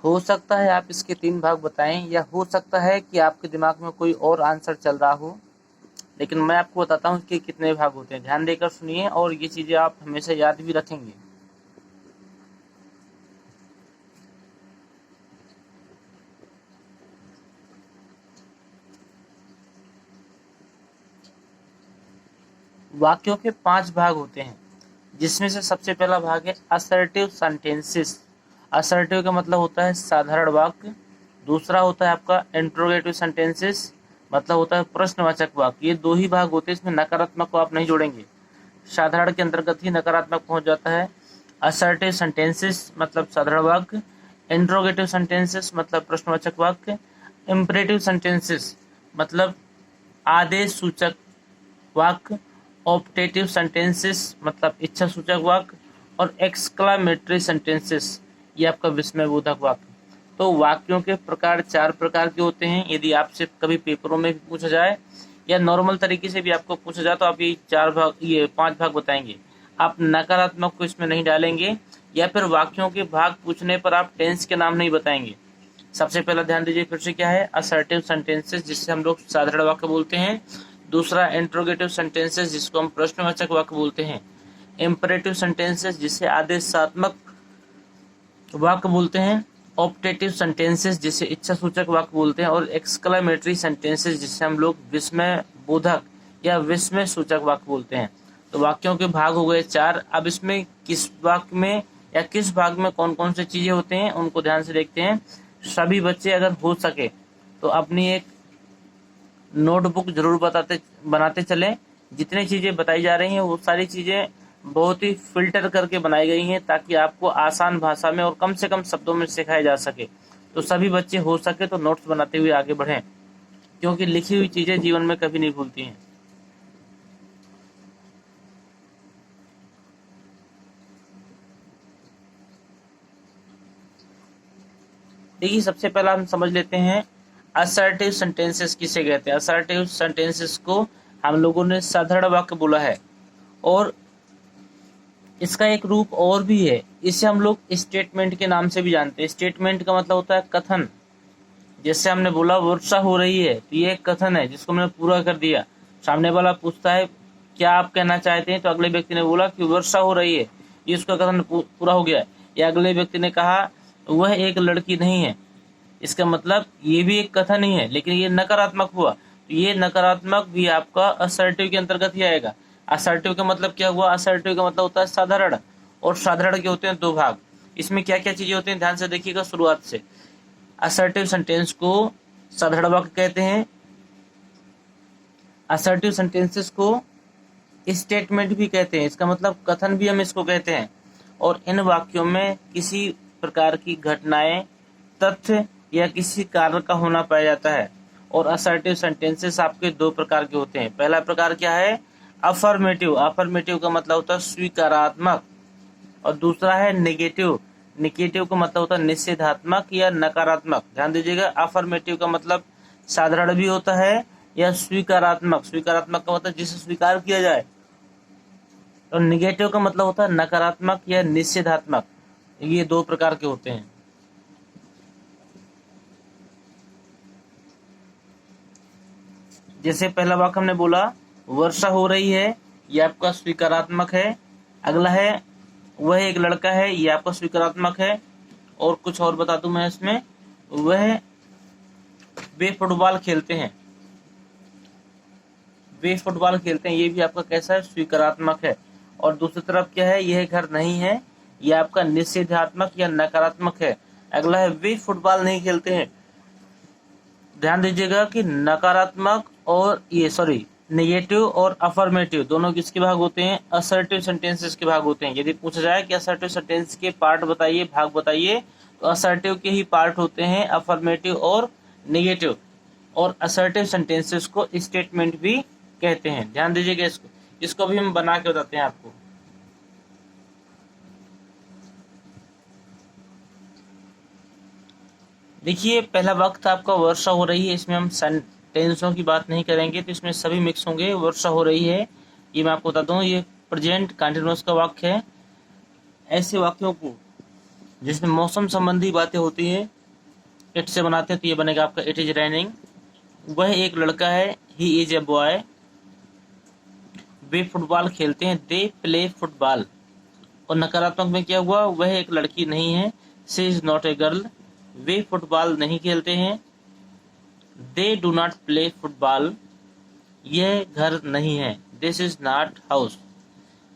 हो सकता है आप इसके 3 भाग बताएं, या हो सकता है कि आपके दिमाग में कोई और आंसर चल रहा हो, लेकिन मैं आपको बताता हूँ कि कितने भाग होते हैं। ध्यान देकर सुनिए और ये चीज़ें आप हमेशा याद भी रखेंगे। वाक्यों के 5 भाग होते हैं, जिसमें से सबसे पहला भाग है असर्टिव सेंटेंसेस। असर्टिव का मतलब होता है साधारण वाक्य। दूसरा होता है आपका इंट्रोगेटिव सेंटेंसेस, मतलब होता है प्रश्नवाचक वाक्य। ये 2 ही भाग होते हैं, इसमें नकारात्मक को आप नहीं जोड़ेंगे। साधारण के अंतर्गत ही नकारात्मक पहुंच जाता है। असर्टिव सेंटेंसेस मतलब साधारण वाक्य, इंट्रोगेटिव सेंटेंसेस मतलब प्रश्नवाचक वाक्य, इम्परेटिव सेंटेंसेस मतलब आदेश सूचक वाक्य, ऑप्टेटिव सेंटेंसेस मतलब इच्छा सूचक वाक्य, और एक्सक्लामेटरी सेंटेंसेस ये आपका विस्मयबोधक वाक्य। तो वाक्यों के प्रकार 4 प्रकार के होते हैं। यदि आपसे कभी पेपरों में भी पूछा जाए या नॉर्मल तरीके से भी आपको पूछा जाए तो आप ये 5 भाग बताएंगे। आप नकारात्मक को इसमें नहीं डालेंगे, या फिर वाक्यों के भाग पूछने पर आप टेंस के नाम नहीं बताएंगे। सबसे पहला ध्यान दीजिए फिर से क्या है, असर्टिव सेंटेंसेस जिससे हम लोग साधारण वाक्य बोलते हैं। दूसरा इंट्रोगेटिव सेंटेंसेस जिसको हम प्रश्नवाचक वाक्य बोलते हैं। इम्परेटिव सेंटेंसेस जिसे आदेशात्मक वाक्य बोलते हैं। ऑप्टेटिव सेंटेंसेस जिसे इच्छा सूचक वाक्य बोलते हैं। और एक्सक्लामेटरी सेंटेंसेस जिसे हम लोग विस्मय बोधक या विस्मय सूचक वाक्य बोलते हैं। तो वाक्यों के भाग हो गए 4। अब इसमें किस वाक्य में या किस भाग में कौन कौन से चीजें होते हैं उनको ध्यान से देखते हैं। सभी बच्चे अगर हो सके तो अपनी एक नोटबुक जरूर बनाते चलें। जितनी चीजें बताई जा रही हैं वो सारी चीजें बहुत ही फिल्टर करके बनाई गई हैं, ताकि आपको आसान भाषा में और कम से कम शब्दों में सिखाया जा सके। तो सभी बच्चे हो सके तो नोट्स बनाते हुए आगे बढ़ें, क्योंकि लिखी हुई चीजें जीवन में कभी नहीं भूलती हैं। देखिए, सबसे पहला हम समझ लेते हैं असर्टिव सेंटेंसेस किसे कहते हैं। असर्टिव सेंटेंसेस को हम लोगों ने साधारण वाक्य बोला है, और इसका एक रूप और भी है, इसे हम लोग स्टेटमेंट के नाम से भी जानते हैं। स्टेटमेंट का मतलब होता है कथन। जैसे हमने बोला वर्षा हो रही है, तो ये एक कथन है जिसको हमने पूरा कर दिया। सामने वाला पूछता है क्या आप कहना चाहते हैं, तो अगले व्यक्ति ने बोला कि वर्षा हो रही है, ये उसका कथन पूरा हो गया। या अगले व्यक्ति ने कहा वह एक लड़की नहीं है, इसका मतलब ये भी एक कथन ही है, लेकिन ये नकारात्मक हुआ, तो ये नकारात्मक भी आपका असर्टिव के अंतर्गत ही आएगा। असर्टिव का मतलब क्या हुआ, असर्टिव का मतलब होता है साधारण, और साधारण के होते हैं 2 भाग। इसमें क्या क्या चीजें होती हैं ध्यान से देखिएगा शुरुआत से। असर्टिव सेंटेंस को साधारण वाक्य कहते हैं। असर्टिव सेंटेंसेस को स्टेटमेंट भी कहते हैं, इसका मतलब कथन भी हम इसको कहते हैं। और इन वाक्यों में किसी प्रकार की घटनाएं, तथ्य या किसी कार्य का होना पाया जाता है। और असर्टिव सेंटेंसेस आपके 2 प्रकार के होते हैं। पहला प्रकार क्या है, अफर्मेटिव। अफर्मेटिव का मतलब होता है स्वीकारात्मक। और दूसरा है नेगेटिव। नेगेटिव का मतलब होता है निषेधात्मक या नकारात्मक। ध्यान दीजिएगा, अफर्मेटिव का मतलब साधारण भी होता है या स्वीकारात्मक। स्वीकारात्मक का मतलब जिसे स्वीकार किया जाए। और निगेटिव का मतलब होता है नकारात्मक या निषेधात्मक। ये 2 प्रकार के होते हैं। जैसे पहला वाक्य हमने बोला वर्षा हो रही है, ये आपका स्वीकारात्मक है। अगला है वह एक लड़का है, ये आपका स्वीकारात्मक है। और कुछ और बता दूं मैं इसमें, वे फुटबॉल खेलते हैं। वे फुटबॉल खेलते हैं, ये भी आपका कैसा है, स्वीकारात्मक है। और दूसरी तरफ क्या है, यह घर नहीं है, ये आपका निषेधात्मक या नकारात्मक है। अगला है वे फुटबॉल नहीं खेलते हैं। ध्यान दीजिएगा कि नकारात्मक और नेगेटिव और अफर्मेटिव दोनों किसके भाग होते हैं, असर्टिव सेंटेंसेस के भाग होते हैं। यदि पूछा जाए कि असर्टिव सेंटेंस के पार्ट बताइए, भाग बताइए, तो असर्टिव के ही पार्ट होते हैं अफर्मेटिव और नेगेटिव। और असर्टिव सेंटेंसेस को स्टेटमेंट भी कहते हैं। ध्यान दीजिएगा, इसको भी हम बना के बताते हैं आपको। देखिए, पहला वक्त आपका वर्षा हो रही है, इसमें हम सेंटेंसों की बात नहीं करेंगे, तो इसमें सभी मिक्स होंगे। वर्षा हो रही है, ये मैं आपको बताता हूँ, ये प्रेजेंट कंटिन्यूअस का वाक्य है। ऐसे वाक्यों को जिसमें मौसम संबंधी बातें होती हैं, इट से बनाते हैं, तो ये बनेगा आपका इट इज रेनिंग। वह एक लड़का है, he is a boy. Way football खेलते हैं, दे प्ले फुटबॉल। और नकारात्मक में क्या हुआ, वह एक लड़की नहीं है, she is not a girl. Way football नहीं खेलते हैं, they do not play football. यह घर नहीं है, दिस इज नॉट हाउस।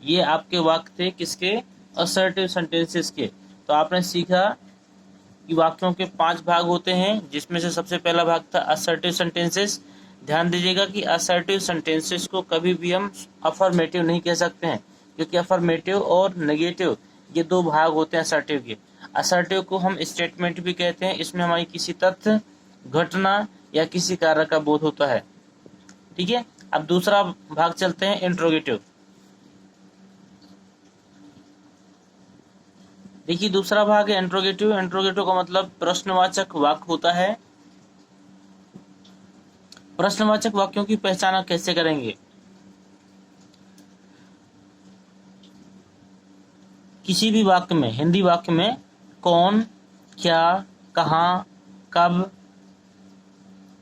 ये आपके वाक्य थे किसके, असर्टिव सेंटेंसेस के। तो आपने सीखा कि वाक्यों के 5 भाग होते हैं, जिसमें से सबसे पहला भाग था असर्टिव सेंटेंसेस। ध्यान दीजिएगा कि असर्टिव सेंटेंसेस को कभी भी हम अफर्मेटिव नहीं कह सकते हैं, क्योंकि अफर्मेटिव और नेगेटिव ये 2 भाग होते हैं असर्टिव के। असर्टिव को हम स्टेटमेंट भी कहते हैं, इसमें हमारी किसी तथ्य, घटना या किसी कार्य का बोध होता है। ठीक है, अब दूसरा भाग चलते हैं इंट्रोगेटिव। देखिए दूसरा भाग है इंट्रोगेटिव। इंट्रोगेटिव का मतलब प्रश्नवाचक वाक्य होता है। प्रश्नवाचक वाक्यों की पहचान आप कैसे करेंगे, किसी भी वाक्य में, हिंदी वाक्य में कौन, क्या, कहाँ, कब,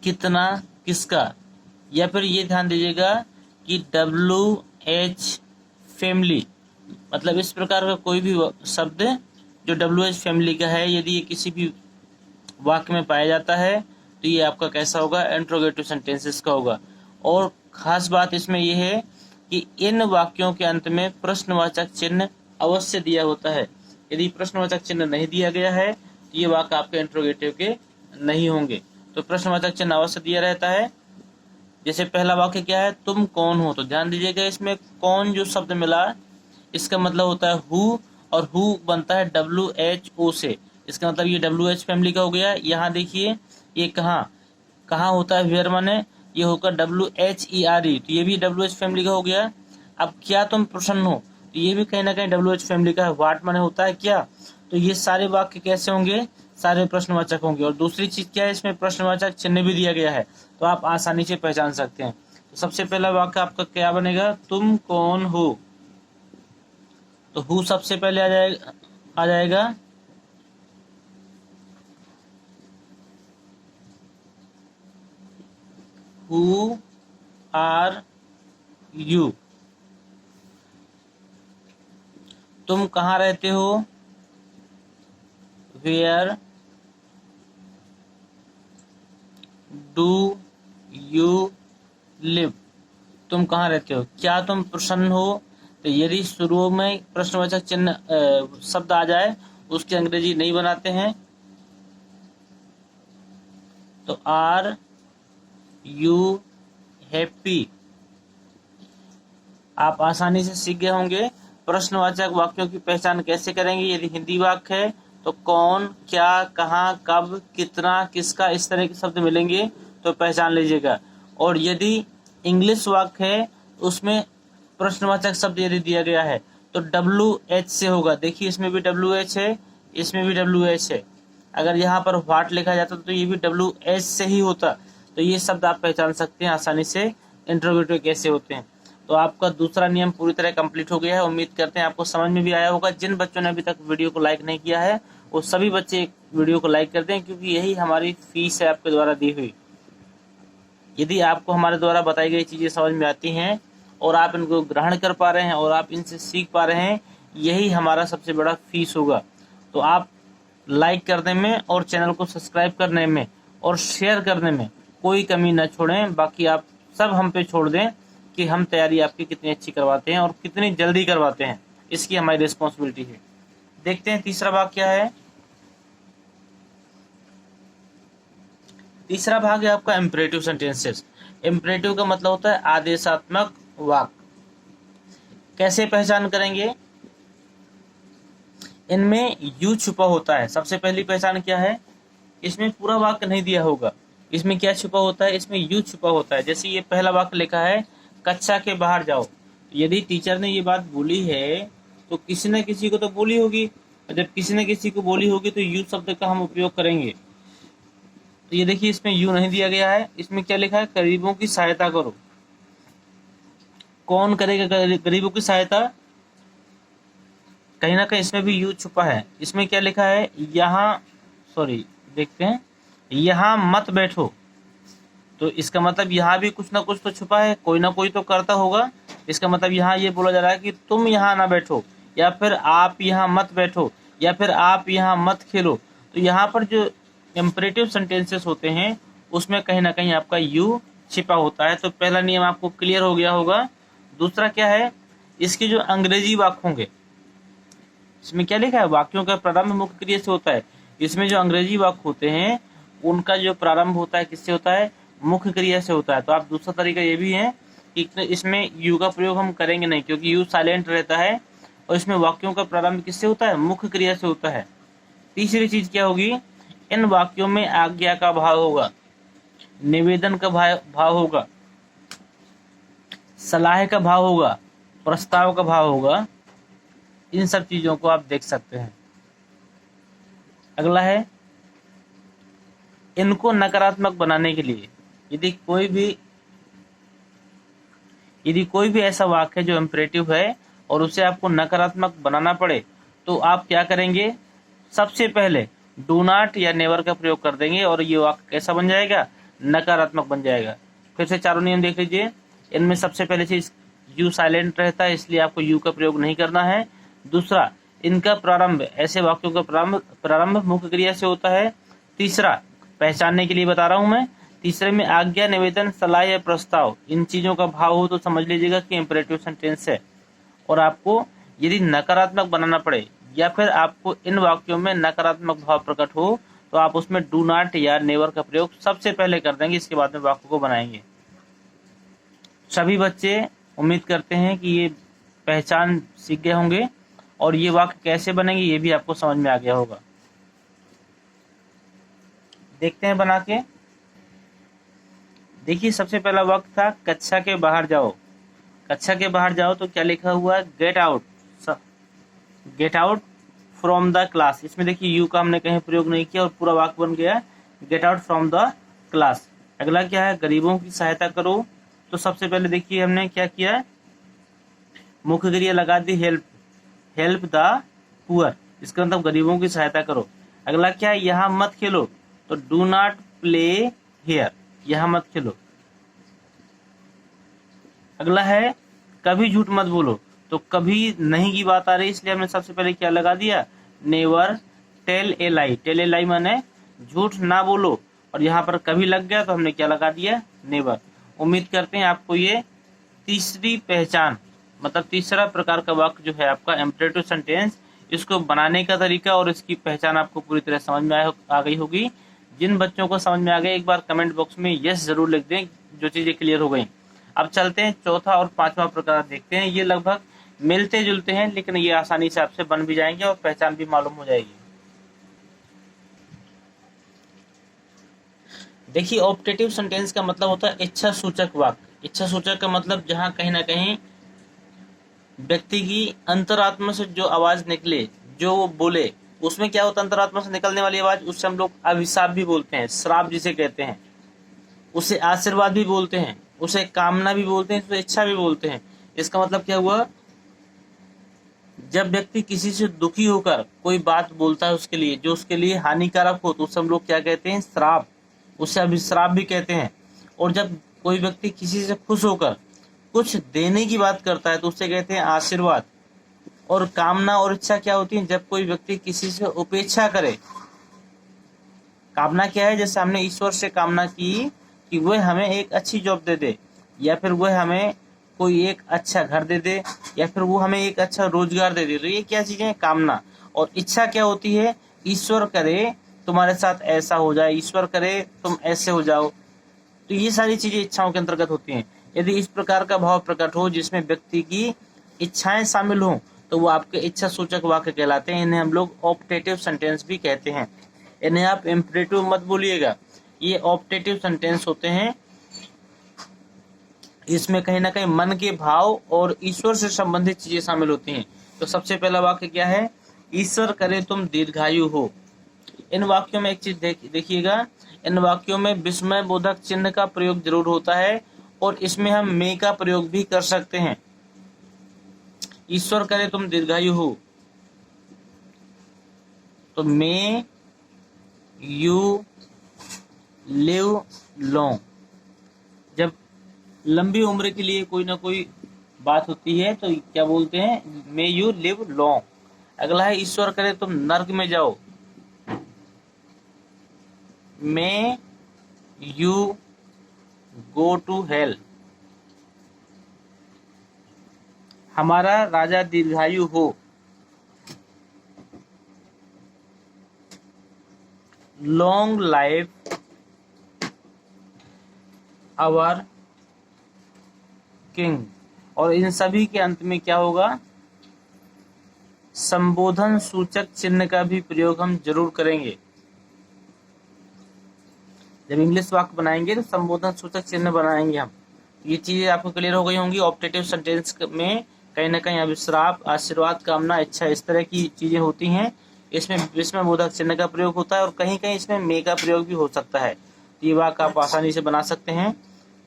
कितना, किसका, या फिर ये ध्यान दीजिएगा कि WH फैमिली, मतलब इस प्रकार का कोई भी शब्द जो WH फैमिली का है, यदि ये किसी भी वाक्य में पाया जाता है तो ये आपका कैसा होगा, इंट्रोगेटिव सेंटेंसेस का होगा। और खास बात इसमें यह है कि इन वाक्यों के अंत में प्रश्नवाचक चिन्ह अवश्य दिया होता है। यदि प्रश्नवाचक चिन्ह नहीं दिया गया है तो ये वाक्य आपके इंट्रोगेटिव के नहीं होंगे। तो प्रश्नवाचक चिन्ह अवश्य दिया रहता है। जैसे पहला वाक्य क्या है, तुम कौन हो, तो ध्यान दीजिएगा इसमें कौन जो शब्द मिला इसका मतलब होता है हु, और हु बनता है WHO से, इसका मतलब ये WH फैमिली का हो गया। यहाँ देखिए ये कहाँ होता है, वेयर माने ये होगा WHERE, तो ये भी WH फैमिली का हो गया। अब क्या तुम प्रसन्न हो, तो ये भी कहीं ना कहीं WH फैमिली का है। व्हाट माने होता है क्या, तो ये सारे वाक्य कैसे होंगे, सारे प्रश्नवाचक होंगे। और दूसरी चीज क्या है, इसमें प्रश्नवाचक चिन्ह भी दिया गया है, तो आप आसानी से पहचान सकते हैं। तो सबसे पहला वाक्य आपका क्या बनेगा, तुम कौन हो, तो हु सबसे पहले आ जाएगा। हु आर यू, तुम कहाँ रहते हो, वेयर डू यू लिव, तुम कहाँ रहते हो। क्या तुम प्रसन्न हो, तो यदि शुरू में प्रश्नवाचक चिन्ह शब्द आ जाए उसकी अंग्रेजी नहीं बनाते हैं, तो आर यू हैप्पी। आप आसानी से सीख गए होंगे प्रश्नवाचक वाक्यों की पहचान कैसे करेंगे। यदि हिंदी वाक्य है तो कौन, क्या, कहाँ, कब, कितना, किसका, इस तरह के शब्द मिलेंगे तो पहचान लीजिएगा। और यदि इंग्लिश वाक्य है उसमें प्रश्नवाचक शब्द यदि दिया गया है तो WH से होगा। देखिए इसमें भी WH है, इसमें भी WH है। अगर यहाँ पर व्हाट लिखा जाता तो ये भी WH से ही होता। तो ये शब्द आप पहचान सकते हैं आसानी से इंट्रोगेटिव कैसे होते हैं। तो आपका दूसरा नियम पूरी तरह कंप्लीट हो गया है। उम्मीद करते हैं आपको समझ में भी आया होगा। जिन बच्चों ने अभी तक वीडियो को लाइक नहीं किया है वो सभी बच्चे वीडियो को लाइक कर दें, क्योंकि यही हमारी फीस है आपके द्वारा दी हुई। यदि आपको हमारे द्वारा बताई गई चीज़ें समझ में आती हैं और आप इनको ग्रहण कर पा रहे हैं और आप इनसे सीख पा रहे हैं, यही हमारा सबसे बड़ा फीस होगा। तो आप लाइक करने में और चैनल को सब्सक्राइब करने में और शेयर करने में कोई कमी न छोड़ें। बाकी आप सब हम पे छोड़ दें कि हम तैयारी आपकी कितनी अच्छी करवाते हैं और कितनी जल्दी करवाते हैं, इसकी हमारी रिस्पॉन्सिबिलिटी है। देखते हैं तीसरा भाग क्या है। तीसरा भाग है आपका इम्परेटिव सेंटेंसेस। इम्परेटिव का मतलब होता है आदेशात्मक वाक्य। कैसे पहचान करेंगे, इनमें यू छुपा होता है। सबसे पहली पहचान क्या है, इसमें पूरा वाक्य नहीं दिया होगा, इसमें क्या छुपा होता है, इसमें यू छुपा होता है। जैसे ये पहला वाक्य लिखा है कक्षा के बाहर जाओ, यदि टीचर ने ये बात बोली है तो किसी न किसी को तो बोली होगी, और जब किसी न किसी को बोली होगी तो यू शब्द का हम उपयोग करेंगे। तो ये देखिए इसमें यू नहीं दिया गया है, इसमें क्या लिखा है, गरीबों की सहायता करो। कौन करेगा गरीबों की सहायता, कहीं ना कहीं इसमें भी यू छुपा है। इसमें क्या लिखा है, यहाँ, सॉरी देखते हैं, यहाँ मत बैठो, तो इसका मतलब यहाँ भी कुछ ना कुछ तो छुपा है, कोई ना कोई तो करता होगा। इसका मतलब यहाँ ये बोला जा रहा है कि तुम यहाँ ना बैठो, या फिर आप यहाँ मत बैठो, या फिर आप यहाँ मत खेलो। तो यहाँ पर जो इम्परेटिव सेंटेंसेस होते हैं उसमें कहीं ना कहीं आपका यू छिपा होता है। तो पहला नियम आपको क्लियर हो गया होगा। दूसरा क्या है, इसके जो अंग्रेजी वाक्य होंगे, इसमें क्या लिखा है, वाक्यों का प्रारंभ मुख्य क्रिया से होता है। इसमें जो अंग्रेजी वाक्य होते हैं उनका जो प्रारंभ होता है किससे होता है, मुख्य क्रिया से होता है। तो आप दूसरा तरीका ये भी है कि इसमें यू का प्रयोग हम करेंगे नहीं, क्योंकि यू साइलेंट रहता है और इसमें वाक्यों का प्रारंभ किससे होता है, मुख्य क्रिया से होता है। तीसरी चीज क्या होगी, इन वाक्यों में आज्ञा का भाव होगा, निवेदन का भाव होगा, सलाह का भाव होगा, प्रस्ताव का भाव होगा। इन सब चीजों को आप देख सकते हैं। अगला है, इनको नकारात्मक बनाने के लिए यदि कोई भी ऐसा वाक्य है जो इम्परेटिव है और उसे आपको नकारात्मक बनाना पड़े तो आप क्या करेंगे, सबसे पहले डू नॉट या नेवर का प्रयोग कर देंगे और ये वाक्य कैसा बन जाएगा, नकारात्मक बन जाएगा। फिर से चारों नियम देख लीजिए। इनमें सबसे पहले चीज यू साइलेंट रहता है, इसलिए आपको यू का प्रयोग नहीं करना है। दूसरा, इनका प्रारंभ, ऐसे वाक्यों का प्रारंभ मुख्य क्रिया से होता है। तीसरा, पहचानने के लिए बता रहा हूं मैं, तीसरे में आज्ञा, निवेदन, सलाह या प्रस्ताव, इन चीजों का भाव हो तो समझ लीजिएगा कि इम्परेटिव सेंटेंस है। और आपको यदि नकारात्मक बनाना पड़े या फिर आपको इन वाक्यों में नकारात्मक भाव प्रकट हो तो आप उसमें डू नॉट या नेवर का प्रयोग सबसे पहले कर देंगे, इसके बाद में वाक्य को बनाएंगे। सभी बच्चे उम्मीद करते हैं कि ये पहचान सीख गए होंगे और ये वाक्य कैसे बनेंगे ये भी आपको समझ में आ गया होगा। देखते हैं बना के। देखिए, सबसे पहला वाक्य था कक्षा के बाहर जाओ। कक्षा के बाहर जाओ तो क्या लिखा हुआ है, get out from the class. इसमें देखिए यू का हमने कहीं प्रयोग नहीं किया और पूरा वाक्य बन गया get out from the class. अगला क्या है, गरीबों की सहायता करो। तो सबसे पहले देखिए हमने क्या किया, मुख्य क्रिया लगा दी हेल्प द पुअर, इसका मतलब गरीबों की सहायता करो। अगला क्या है, यहाँ मत खेलो, तो डू नॉट प्ले हियर, यहाँ मत खेलो। अगला है कभी झूठ मत बोलो, तो कभी नहीं की बात आ रही इसलिए हमने सबसे पहले क्या लगा दिया, never tell a lie. Tell a lie माने झूठ ना बोलो, और यहाँ पर कभी लग गया तो हमने क्या लगा दिया, नेवर। उम्मीद करते हैं आपको ये तीसरी पहचान, मतलब तीसरा प्रकार का वाक्य जो है आपका इम्परेटिव सेंटेंस, इसको बनाने का तरीका और इसकी पहचान आपको पूरी तरह समझ में आ गई होगी। जिन बच्चों को समझ में आ गया एक बार कमेंट बॉक्स में यस जरूर लिख दें, जो चीजें क्लियर हो गई। अब चलते हैं चौथा और पांचवा प्रकार देखते हैं। ये लगभग मिलते जुलते हैं लेकिन ये आसानी से आपसे बन भी जाएंगे और पहचान भी मालूम हो जाएगी। देखिए, ऑप्टेटिव सेंटेंस का मतलब होता है इच्छा सूचक वाक्य। इच्छा सूचक का मतलब जहां कहीं ना कहीं व्यक्ति की अंतरात्मा से जो आवाज निकले, जो वो बोले, उसमें क्या होता है, अंतरात्मा से निकलने वाली आवाज, उससे हम लोग अभिशाप भी बोलते हैं, श्राप जिसे कहते हैं, उसे आशीर्वाद भी बोलते हैं, उसे कामना भी बोलते हैं, उसे इच्छा भी बोलते हैं। इसका मतलब क्या हुआ, जब व्यक्ति किसी से दुखी होकर कोई बात बोलता है उसके लिए, जो उसके लिए हानिकारक हो, तो उसे हम लोग क्या कहते हैं, श्राप, उसे अभिश्राप भी कहते हैं। और जब कोई व्यक्ति किसी से खुश होकर कुछ देने की बात करता है तो उसे कहते हैं आशीर्वाद। और कामना और इच्छा क्या होती है, जब कोई व्यक्ति किसी से उपेक्षा करे। कामना क्या है, जैसे हमने ईश्वर से कामना की कि वह हमें एक अच्छी जॉब दे दे, या फिर वह हमें कोई एक अच्छा घर दे दे, या फिर वो हमें एक अच्छा रोजगार दे दे, तो ये क्या चीजें हैं, कामना। और इच्छा क्या होती है, ईश्वर करे तुम्हारे साथ ऐसा हो जाए, ईश्वर करे तुम ऐसे हो जाओ। तो ये सारी चीजें इच्छाओं के अंतर्गत होती हैं। यदि इस प्रकार का भाव प्रकट हो जिसमें व्यक्ति की इच्छाएं शामिल हों तो वो आपके इच्छा सूचक वाक्य कहलाते हैं। इन्हें हम लोग ऑप्टेटिव सेंटेंस भी कहते हैं। इन्हें आप इम्परेटिव मत बोलिएगा, ये ऑप्टेटिव सेंटेंस होते हैं। इसमें कहीं ना कहीं मन के भाव और ईश्वर से संबंधित चीजें शामिल होती हैं। तो सबसे पहला वाक्य क्या है, ईश्वर करे तुम दीर्घायु हो। इन वाक्यों में एक चीज देखिएगा, इन वाक्यों में विस्मय बोधक चिन्ह का प्रयोग जरूर होता है और इसमें हम मे का प्रयोग भी कर सकते हैं। ईश्वर करे तुम दीर्घायु हो, तो मे यू लिव लॉन्ग। जब लंबी उम्र के लिए कोई ना कोई बात होती है तो क्या बोलते हैं, मे यू लिव लॉन्ग। अगला है ईश्वर करे तुम नर्क में जाओ, may you go to hell. हमारा राजा दीर्घायु हो, लॉन्ग लाइफ आवर किंग। और इन सभी के अंत में क्या होगा, संबोधन सूचक चिन्ह का भी प्रयोग हम जरूर करेंगे। जब इंग्लिश वाक्य बनाएंगे तो संबोधन सूचक चिन्ह बनाएंगे हम। ये चीजें आपको क्लियर हो गई होंगी। ऑप्टेटिव सेंटेंस में कहीं ना कहीं अभिश्राप, आशीर्वाद, कामना, इच्छा, इस तरह की चीजें होती हैं। इसमें विस्मय बोधक चिन्ह का प्रयोग होता है और कहीं कहीं इसमें मे का प्रयोग भी हो सकता है। ये वाक्य आप आसानी से बना सकते हैं।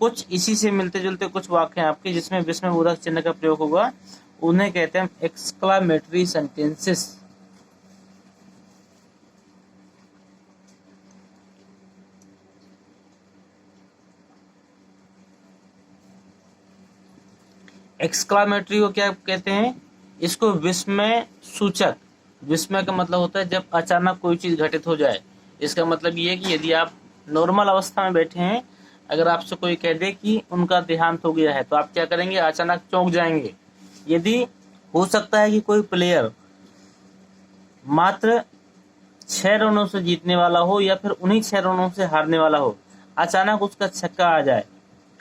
कुछ इसी से मिलते जुलते कुछ वाक्य हैं आपके जिसमें विस्मय बोधक चिन्ह का प्रयोग होगा, उन्हें कहते हैं एक्सक्लामेटरी सेंटेंसेस। एक्सक्लामेटरी को क्या कहते हैं, इसको विस्मय सूचक। विस्मय का मतलब होता है जब अचानक कोई चीज घटित हो जाए। इसका मतलब ये है कि यदि आप नॉर्मल अवस्था में बैठे हैं, अगर आपसे कोई कह दे कि उनका देहांत हो गया है तो आप क्या करेंगे, अचानक चौंक जाएंगे। यदि हो सकता है कि कोई प्लेयर मात्र 6 रनों से जीतने वाला हो या फिर उन्हीं 6 रनों से हारने वाला हो, अचानक उसका छक्का आ जाए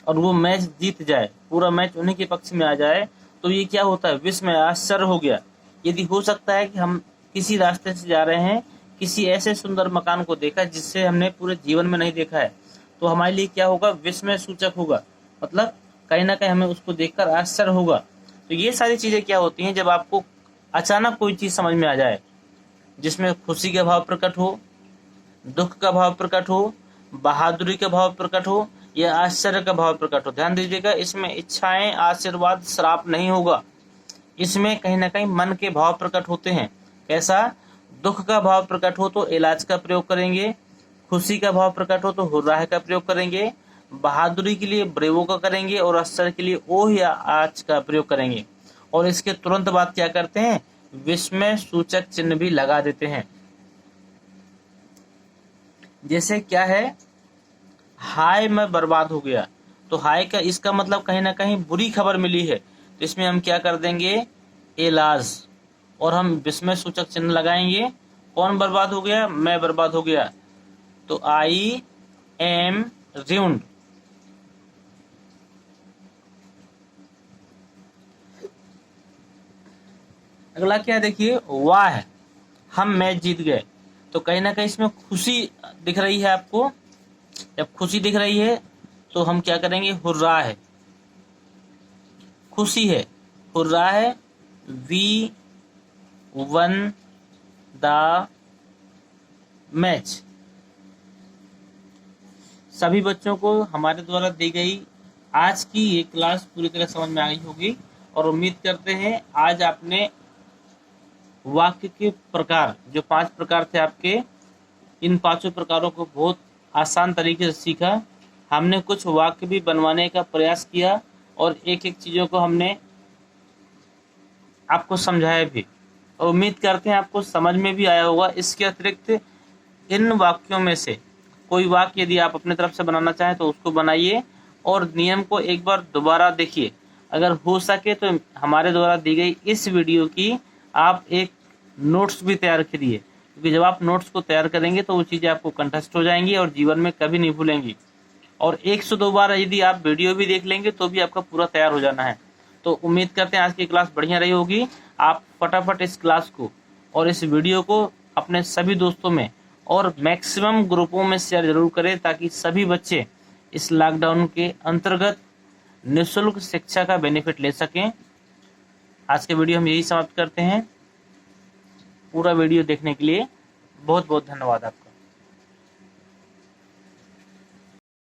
और वो मैच जीत जाए, पूरा मैच उन्हीं के पक्ष में आ जाए, तो ये क्या होता है, विस्मय, आश्चर्य हो गया। यदि हो सकता है कि हम किसी रास्ते से जा रहे हैं, किसी ऐसे सुंदर मकान को देखा जिससे हमने पूरे जीवन में नहीं देखा है, तो हमारे लिए क्या होगा, विस्मय सूचक होगा। मतलब कहीं ना कहीं हमें उसको देखकर आश्चर्य होगा। तो ये सारी चीजें क्या होती हैं, जब आपको अचानक कोई चीज समझ में आ जाए जिसमें खुशी का भाव प्रकट हो, दुख का भाव प्रकट हो, बहादुरी का भाव प्रकट हो या आश्चर्य का भाव प्रकट हो। ध्यान दीजिएगा, इसमें इच्छाएं, आशीर्वाद, श्राप नहीं होगा। इसमें कहीं ना कहीं मन के भाव प्रकट होते हैं। कैसा, दुख का भाव प्रकट हो तो इलाज का प्रयोग करेंगे, खुशी का भाव प्रकट हो तो हुर्राह का प्रयोग करेंगे, बहादुरी के लिए ब्रेवो का करेंगे और आश्चर्य के लिए ओह या आज का प्रयोग करेंगे। और इसके तुरंत बाद क्या करते हैं, विस्मय सूचक चिन्ह भी लगा देते हैं। जैसे क्या है, हाय मैं बर्बाद हो गया, तो हाय का इसका मतलब कहीं ना कहीं बुरी खबर मिली है, तो इसमें हम क्या कर देंगे, इलाज, और हम विस्मय सूचक चिन्ह लगाएंगे। कौन बर्बाद हो गया, मैं बर्बाद हो गया, तो आई एम ruined। अगला क्या देखिए, वाह हम मैच जीत गए, तो कहीं ना कहीं इसमें खुशी दिख रही है आपको। जब खुशी दिख रही है तो हम क्या करेंगे, हुर्रा है, खुशी है, हुर्रा है, वी वन द मैच। सभी बच्चों को हमारे द्वारा दी गई आज की ये क्लास पूरी तरह समझ में आ गई होगी और उम्मीद करते हैं आज आपने वाक्य के प्रकार, जो 5 प्रकार थे आपके, इन 5 प्रकारों को बहुत आसान तरीके से सीखा। हमने कुछ वाक्य भी बनवाने का प्रयास किया और एक एक चीज़ों को हमने आपको समझाया भी, और उम्मीद करते हैं आपको समझ में भी आया होगा। इसके अतिरिक्त इन वाक्यों में से कोई वाक्य यदि आप अपने तरफ से बनाना चाहें तो उसको बनाइए और नियम को एक बार दोबारा देखिए। अगर हो सके तो हमारे द्वारा दी गई इस वीडियो की आप एक नोट्स भी तैयार करिए, क्योंकि जब आप नोट्स को तैयार करेंगे तो वो चीज़ें आपको कंठस्थ हो जाएंगी और जीवन में कभी नहीं भूलेंगी। और 102 बार यदि आप वीडियो भी देख लेंगे तो भी आपका पूरा तैयार हो जाना है। तो उम्मीद करते हैं आज की क्लास बढ़िया रही होगी। आप फटाफट इस क्लास को और इस वीडियो को अपने सभी दोस्तों में और मैक्सिमम ग्रुपों में शेयर जरूर करें, ताकि सभी बच्चे इस लॉकडाउन के अंतर्गत निःशुल्क शिक्षा का बेनिफिट ले सकें। आज के वीडियो हम यही समाप्त करते हैं। पूरा वीडियो देखने के लिए बहुत बहुत धन्यवाद आपका।